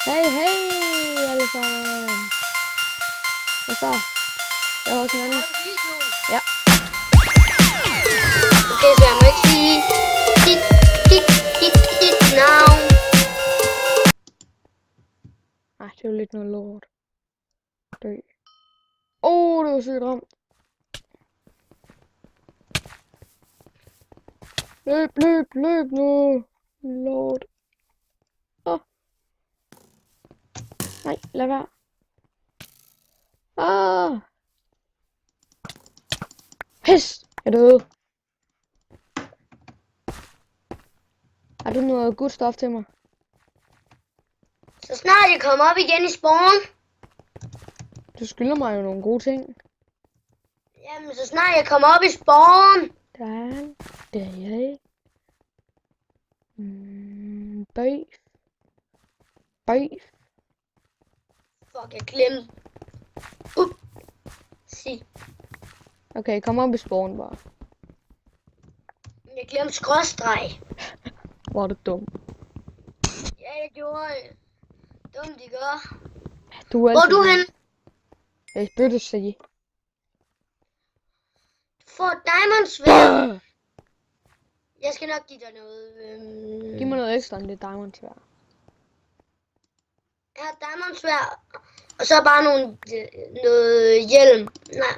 Hey, hey, alle sammen. Hvad så? Jeg har også en anden. Ja. Okay, så jeg må ikke sige dit navn. Nej, det er jo lidt noget lort. Dø. Det var sygt ramt. Løb nu. Lort. Nej, lad være. Pis! Jeg døde. Har du noget godt stof til mig? Så snart jeg kommer op igen i spawn. Du skylder mig jo nogle gode ting. Jamen, så snart jeg kommer op i spawn. Det er jeg. Beef. Fuck, jeg glemte. Sig. Okay, kom op i spawn bare. Jeg glemte skråstreg. Hvor er du dum. Ja, jeg gjorde det. Dumt, de gør. Du er Hvor er altid du hen? Jeg burde sige. For Diamond Sværd. Jeg skal nok give dig noget. Giv mig noget ekstra end det diamond sværd. Jeg har Diamond Sværd. Og så bare noget hjelm. Nej,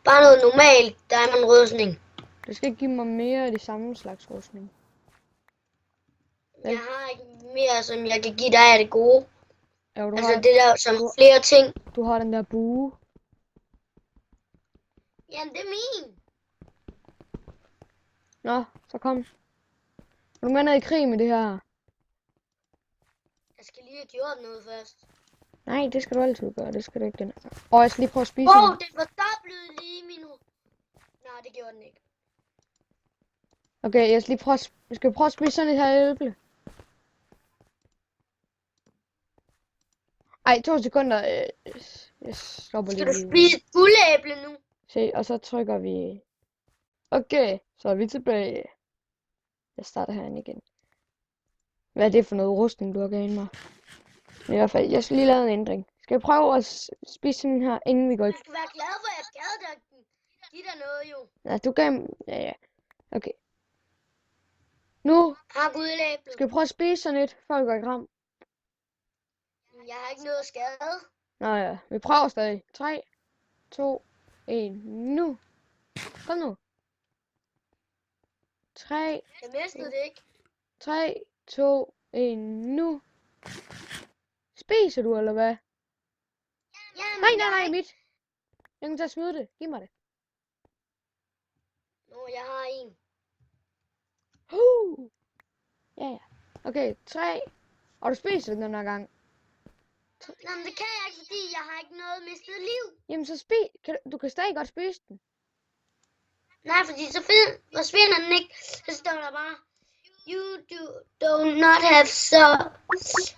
bare noget normalt Diamond rustning. Du skal ikke give mig mere af det samme slags rustning. Jeg har ikke mere, som jeg kan give dig af det gode. Ja, du Altså har, det der som flere ting. du har den der bue. Jamen, det er min. Nå, så kom. Er du med i krig med det her? Jeg skal lige have gjort noget først. Nej, det skal du altid gøre. Det skal du ikke den her. Jeg skal lige prøve at spise den. Det fordoblede lige min... Nej, det gjorde den ikke. Okay, jeg skal lige prøve at spise sådan et her æble. Ej, 2 sekunder. Jeg stopper Skal lige. du spise et guldæble nu? Se, og så trykker vi. Okay, så er vi tilbage. Jeg starter herinde igen. Hvad er det for noget rustning, du har givet mig? I hvert fald, jeg skal lige lave en ændring. Skal jeg prøve at spise sådan her, inden vi går i... Jeg skal være glad for, at jeg gad dig. Giv dig noget jo. Ja, du gav... Ja. Okay. Nu Har guldæble. skal vi prøve at spise sådan et, før vi går i kram. Jeg har ikke noget at skade. Nå ja, vi prøver stadig. 3, 2, 1, nu. Kom nu. 3, Jeg mistede det ikke. 3, 2, 1, nu. Spiser du, eller hvad? Jamen, Nej, mit. Jeg kan tage at smide det. Giv mig det. Nå, jeg har en. Ja. Okay, 3. Og du spiser den her gang. Jamen, det kan jeg ikke, fordi jeg har ikke noget mistet liv. Jamen så du kan stadig godt spise den. Nej, fordi så forsvinder den ikke. Så står der bare, you do not have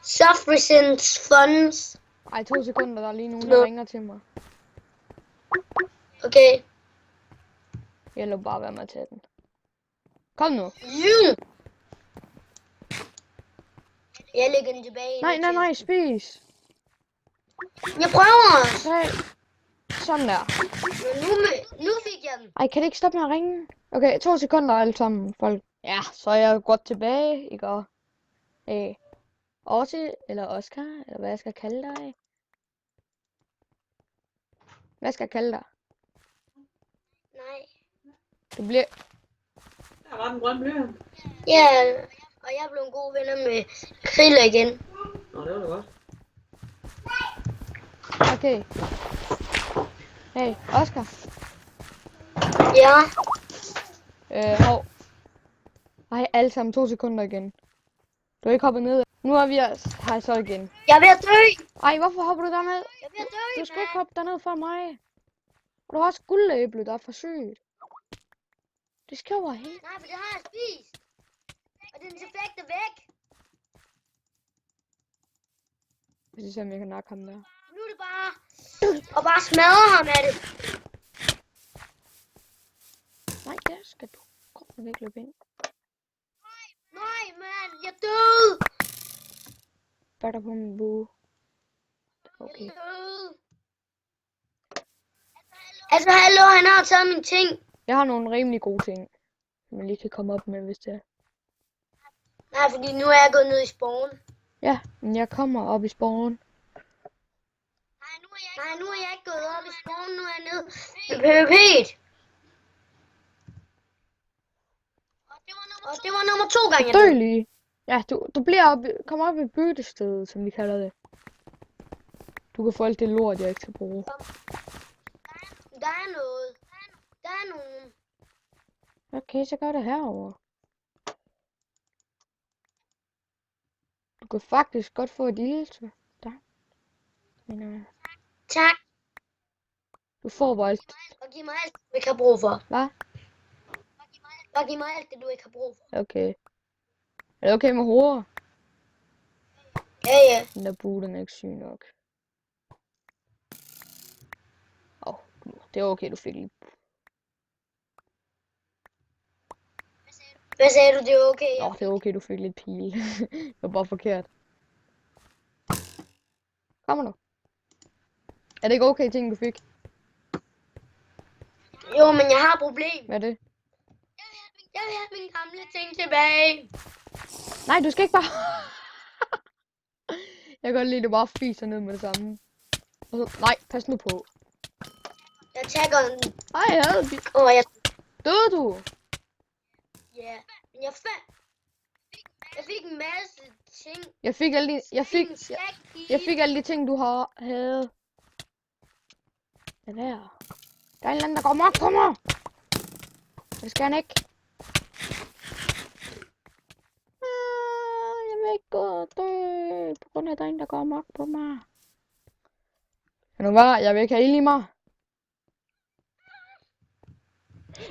sufficient funds. Ej, 2 sekunder, der er lige nogen, der ringer til mig. Okay. Jeg lå bare være med at tage den. Kom nu. Jeg lægger den tilbage. Nej, spis. Jeg prøver. 3. Sådan der. Men nu fik jeg den. Ej, kan det ikke stoppe med at ringe? Okay, 2 sekunder alle sammen, folk. Ja, så er jeg godt tilbage, ikke? Og Otto, eller Oscar, eller hvad jeg skal kalde dig. Hvad skal jeg kalde dig? Nej. Du bliver... Der var den grønne blyant. Ja, og jeg blev en god venner med Kriller igen. Nå, det var da godt. Okay. Hey, Oscar. Ja. Hov. Ej, alle sammen 2 sekunder igen. Du er ikke hoppet ned. Nu er vi her så igen. Jeg er ved at dø. Ej, hvorfor hopper du derned? Jeg er ved at dø, Du skal ikke hoppe derned for mig. Og du har også guldæble, der er for sygt. Det skal jo helt. Nej, for det har jeg spist. Og den effekt er væk. Jeg synes, jeg kan nakke ham der. Nu er det bare smadre ham af det. Nej, der skal du godt nok ikke løbe ind. Nej, mand, jeg døde. fatter på min bue. Okay. Altså, hallo, han har taget mine ting. Jeg har nogle rimelig gode ting, som jeg lige kan komme op med, hvis det er. Nej, fordi nu er jeg gået ned i spawn. Ja, men jeg kommer op i spawn. Nej, nu er jeg ikke gået op i spawn, nu er jeg nede i PvP'et. Og det var nummer 2 gange, jeg Dø døde. lige. Ja, du bliver op, kommer op i byttestedet, som vi kalder det. Du kan få alt det lort, jeg ikke skal bruge. Der er noget. Der er nogen. Okay, så gør det herover. Du kan faktisk godt få et iltre. Der. Men, Tak. du får bare alt. Og giv mig alt, du ikke har brug for. Hvad? Og giv mig alt det, du ikke har brug for. Okay. Er det okay med hovedet? Ja, ja. Den der bue, den er ikke syg nok. Det er okay, du fik lige. Hvad sagde du, det er okay? Nå, det er okay, du fik lidt pil. Det var bare forkert. Kommer nu. Er det ikke okay ting, du fik? Jo, men jeg har et problem. Hvad er det? Jeg vil have mine gamle ting tilbage. Nej, du skal ikke bare... Jeg kan godt lide, at du bare fiser ned med det samme. Og så... Nej, pas nu på. Jeg tagger den. Ej, jeg havde dit. Jeg... Døde du? Ja, men jeg fik en masse ting. Jeg fik alle de... Jeg fik alle de ting, du havde. Hvad der? Der er en eller anden, der går mok på mig. Det skal han ikke. Jeg vil ikke gå og dø, på grund af, at der er en, der går mok på mig. Kan du være? Jeg vil ikke have ild i mig.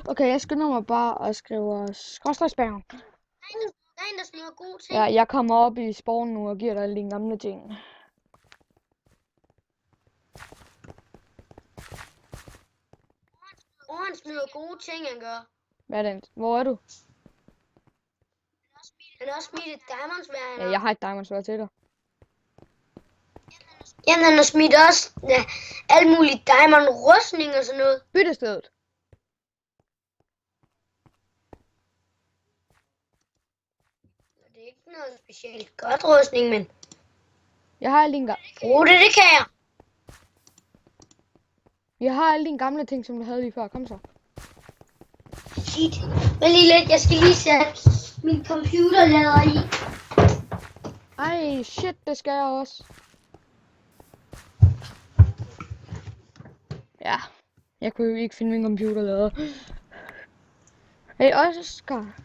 Okay, jeg skynder mig bare at skrive skråstregsbærgen. Der er en, der smider gode ting. Ja, jeg kommer op i spawn nu og giver dig alle dine gamle ting. Han smider gode ting, han gør. Hvad er det? Hvor er du? Han har også smidt et diamondsværd. Ja, jeg har et diamondsværd til dig. Jamen, han har smidt også alt muligt diamond rustning og sådan noget. Byttestedet. Det er ikke noget specielt godt rustning, men Jeg har alle dine det kan jeg. Jeg har alle dine gamle ting, som du havde lige før. Kom så. Shit. Men lige lidt, jeg skal lige sætte min computerlader i. Ej, shit, det skal jeg også. Ja, jeg kunne jo ikke finde min computerlader. Hey, Oscar.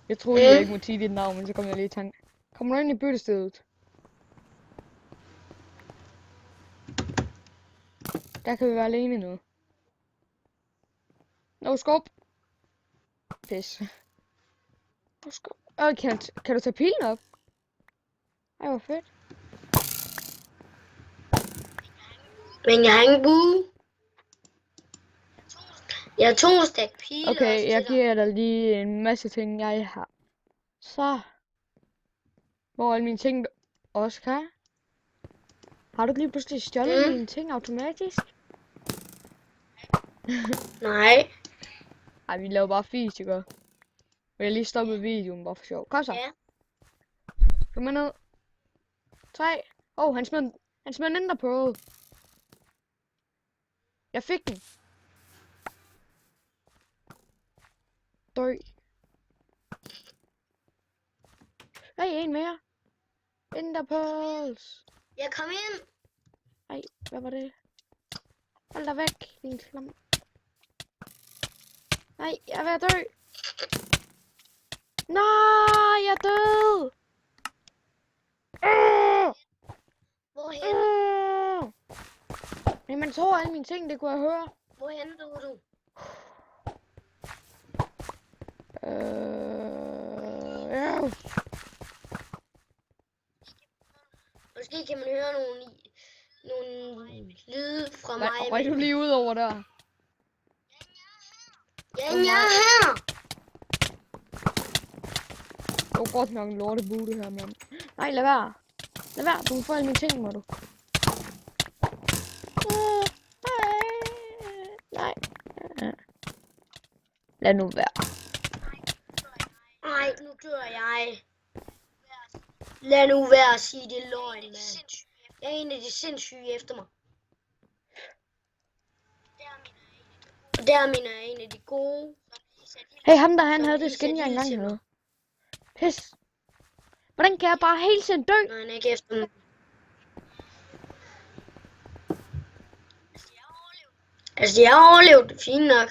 Jeg troede, jeg ikke måtte sige dit navn, men så kom jeg lige i tanke. Kommer du ind i byttestedet? Der kan vi være alene nu. No scope. Pis. No scope. Kan du tage pilen op? Ej, hvor fedt. Men jeg har ingen bue. Jeg har 2 stak pile. Okay, jeg giver dig lige en masse ting, jeg har. Så. Hvor er alle mine ting? Oscar? Har du lige pludselig stjålet mine ting automatisk? Nej. Ej, vi laver bare fis, ikke? Vil jeg lige stoppe videoen, bare for sjov. Kom så. Ja. Kom med ned. 3. Han smed en ender på. Jeg fik den. Dø. Hey, en mere. Enderpearls. Jeg kom ind. Ej, hvad var det? Hold da væk, din klam. Nej, jeg er ved at dø. Nej, jeg er død. Hvorhen? Men man tog alle mine ting, det kunne jeg høre. Hvorhen døde du? Ja. Måske kan man høre nogle lyde fra mig. Røg du lige ud over der? Ja, jeg er her. Det var godt nok en lortebue, det her, mand. Nej, lad være. Lad være, du får alle mine ting, må du. Nej. Lad nu være. Nej, nu dør jeg. Lad nu være at sige det løgn, mand. Jeg er en af de sindssyge efter mig. Og der er en af de gode. Hey, ham der, han Som havde lige det skin, jeg satte ild engang til mig. havde. Pis. Hvordan kan jeg bare hele tiden dø? Nej, han er ikke efter mig. Altså, jeg har overlevet det fint nok.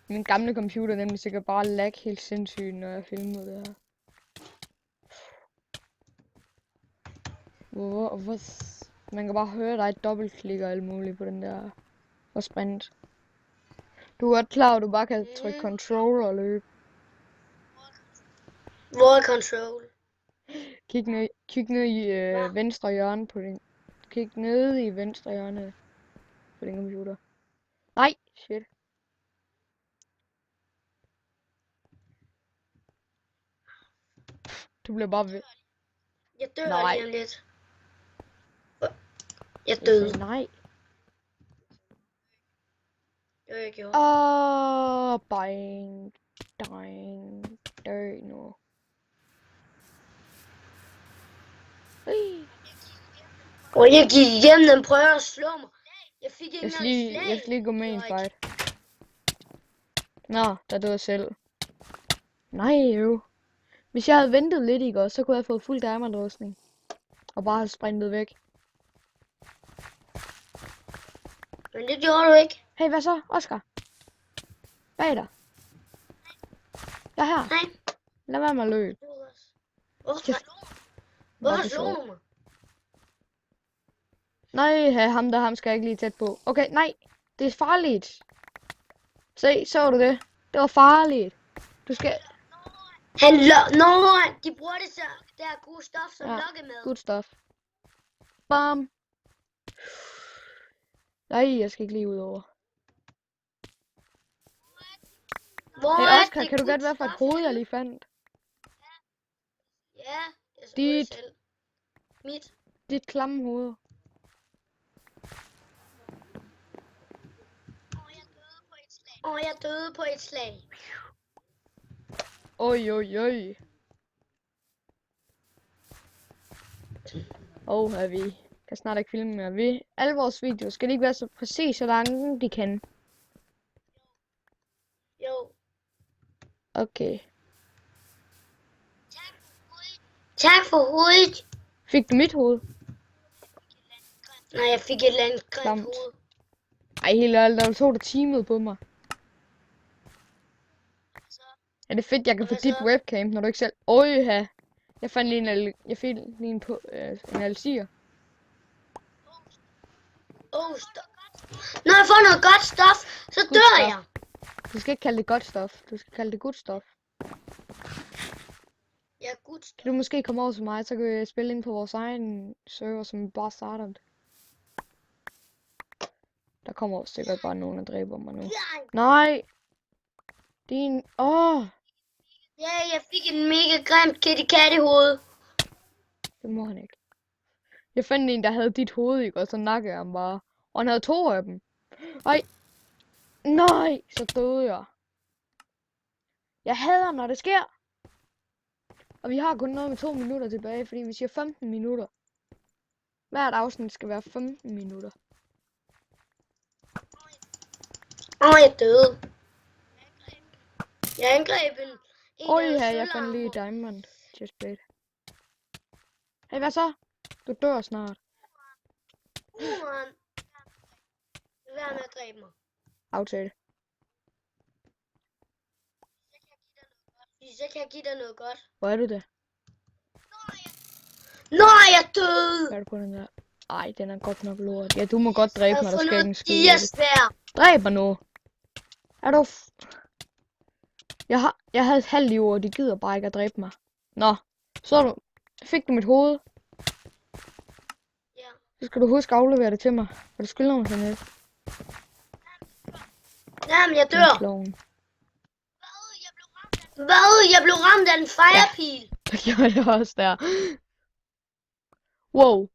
Min gamle computer nemlig sikkert bare lag helt sindssygt, når jeg filmede det her. Man kan bare høre, der er et dobbeltklik og alt muligt på den der og sprint. Du er godt klar, at du bare kan trykke control og løbe. Hvor er control? Kig ned i venstre hjørne på din. Kig ned i venstre hjørne på din computer. Nej, shit. Du bliver bare ved. Jeg dør Nej. lige om lidt. Jeg døde. Nej. Det var jeg gjorde. Bang. Dang. Dø nu. Og jeg gik igennem, den prøver at slå mig. Jeg fik ikke Jeg engang slag. skal lige gå med i en Det var fight. Nå, der døde jeg selv. Nej, jo. Hvis jeg havde ventet lidt, ikke også, så kunne jeg have fået fuld diamond-rustning. Og bare have sprintet væk. Men det gjorde du ikke. Hey, hvad så, Oscar? Bag dig. Jeg er her. Nej. Lad være med at løbe. Hvorfor slog du mig? Nej, ham skal jeg ikke lige tæt på. Okay, nej. Det er farligt. Se, så du det? Det var farligt. Du skal... De bruger det så, der gode stof som lokkemad. Good stuff. Bam. Nej, jeg skal ikke lige ud over. Hey Oscar, kan du godt være for et hoved, jeg lige fandt? Ja, jeg så det selv. Dit klamme hoved. Jeg døde på et slag. Oj. Her vi kan snart ikke filme mere. Alle vores videoer skal ikke være så præcis så lange de kan. Jo. Okay. Tak for hovedet. Fik du mit hoved? Nej, jeg fik et eller andet grimt hoved. Ej, helt ærligt, der tog du teamet på mig. Er det fedt, jeg kan få dit webcam, når du ikke selv... Jeg fandt lige en på en alsier. Når jeg får noget godt stof, så dør jeg. Du skal ikke kalde det godt stof. Du skal kalde det good stof. Ja, good stof. Kan du måske komme over til mig, så kan vi spille ind på vores egen server, som vi bare starter det. Der kommer sikkert bare nogen, der dræber mig nu. Nej! Din... Ja, jeg fik en mega grimt Kitty Cat i hovedet. Det må han ikke. Jeg fandt en, der havde dit hoved, ikke? Og så nakkede han bare. Og han havde 2 af dem. Ej! Nej! Så døde jeg. Jeg hader, når det sker. Og vi har kun noget med 2 minutter tilbage, fordi vi siger 15 minutter. Hvert afsnit skal være 15 minutter. Jeg døde. Jeg angreb en Jeg fandt lige diamond chestplate. Hey, hvad så? Du dør snart. Vær med at dræbe mig. Aftale. Så kan jeg give dig noget godt. Hvor er du det? Nej, jeg døde! Hvad er du på den der? Ej, den er godt nok lort. Ja, du må godt dræbe mig, der skal ikke en skid. Dræb mig nu! Er du... Jeg havde et halvt liv, og de gider bare ikke at dræbe mig. Nå, så fik du mit hoved. Ja. Så skal du huske at aflevere det til mig. For du skylder mig sådan lidt. Jamen, jeg dør. Kloven. Hvad? Jeg blev ramt af en firepil. Det gjorde jeg også der. Wow.